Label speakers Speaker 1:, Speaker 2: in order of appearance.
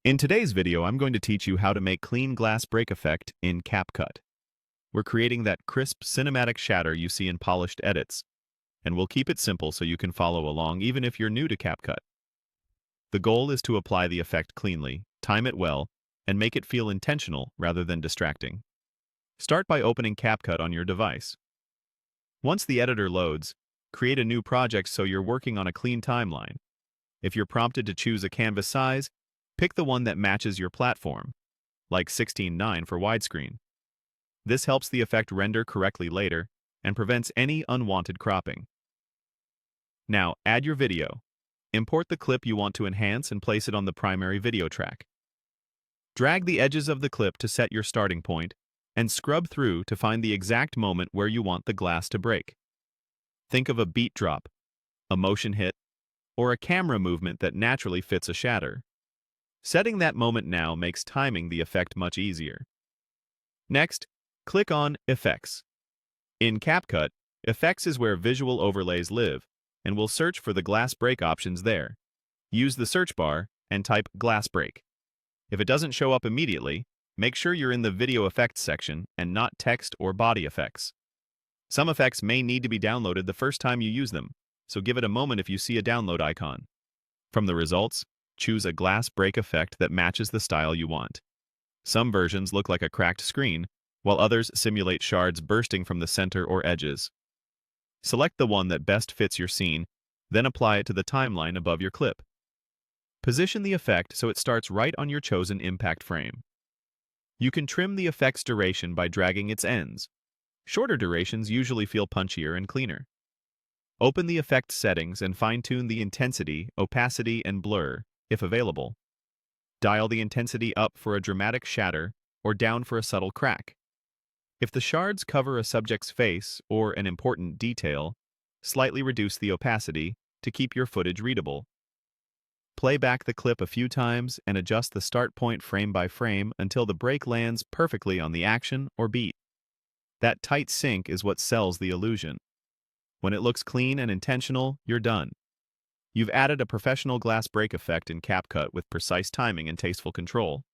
Speaker 1: In today's video, I'm going to teach you how to make clean glass break effect in CapCut. We're creating that crisp cinematic shatter you see in polished edits, and we'll keep it simple so you can follow along even if you're new to CapCut. The goal is to apply the effect cleanly, time it well, and make it feel intentional rather than distracting. Start by opening CapCut on your device. Once the editor loads, create a new project so you're working on a clean timeline. If you're prompted to choose a canvas size, pick the one that matches your platform, like 16:9 for widescreen. This helps the effect render correctly later and prevents any unwanted cropping. Now, add your video. Import the clip you want to enhance and place it on the primary video track. Drag the edges of the clip to set your starting point and scrub through to find the exact moment where you want the glass to break. Think of a beat drop, a motion hit, or a camera movement that naturally fits a shatter. Setting that moment now makes timing the effect much easier. Next, click on Effects. In CapCut, Effects is where visual overlays live, and we'll search for the glass break options there. Use the search bar and type glass break. If it doesn't show up immediately, make sure you're in the Video Effects section and not Text or Body Effects. Some effects may need to be downloaded the first time you use them, so give it a moment if you see a download icon. From the results, choose a glass break effect that matches the style you want. Some versions look like a cracked screen, while others simulate shards bursting from the center or edges. Select the one that best fits your scene, then apply it to the timeline above your clip. Position the effect so it starts right on your chosen impact frame. You can trim the effect's duration by dragging its ends. Shorter durations usually feel punchier and cleaner. Open the effect settings and fine-tune the intensity, opacity, and blur, if available. Dial the intensity up for a dramatic shatter or down for a subtle crack. If the shards cover a subject's face or an important detail, slightly reduce the opacity to keep your footage readable. Play back the clip a few times and adjust the start point frame by frame until the break lands perfectly on the action or beat. That tight sync is what sells the illusion. When it looks clean and intentional, you're done. You've added a professional glass break effect in CapCut with precise timing and tasteful control.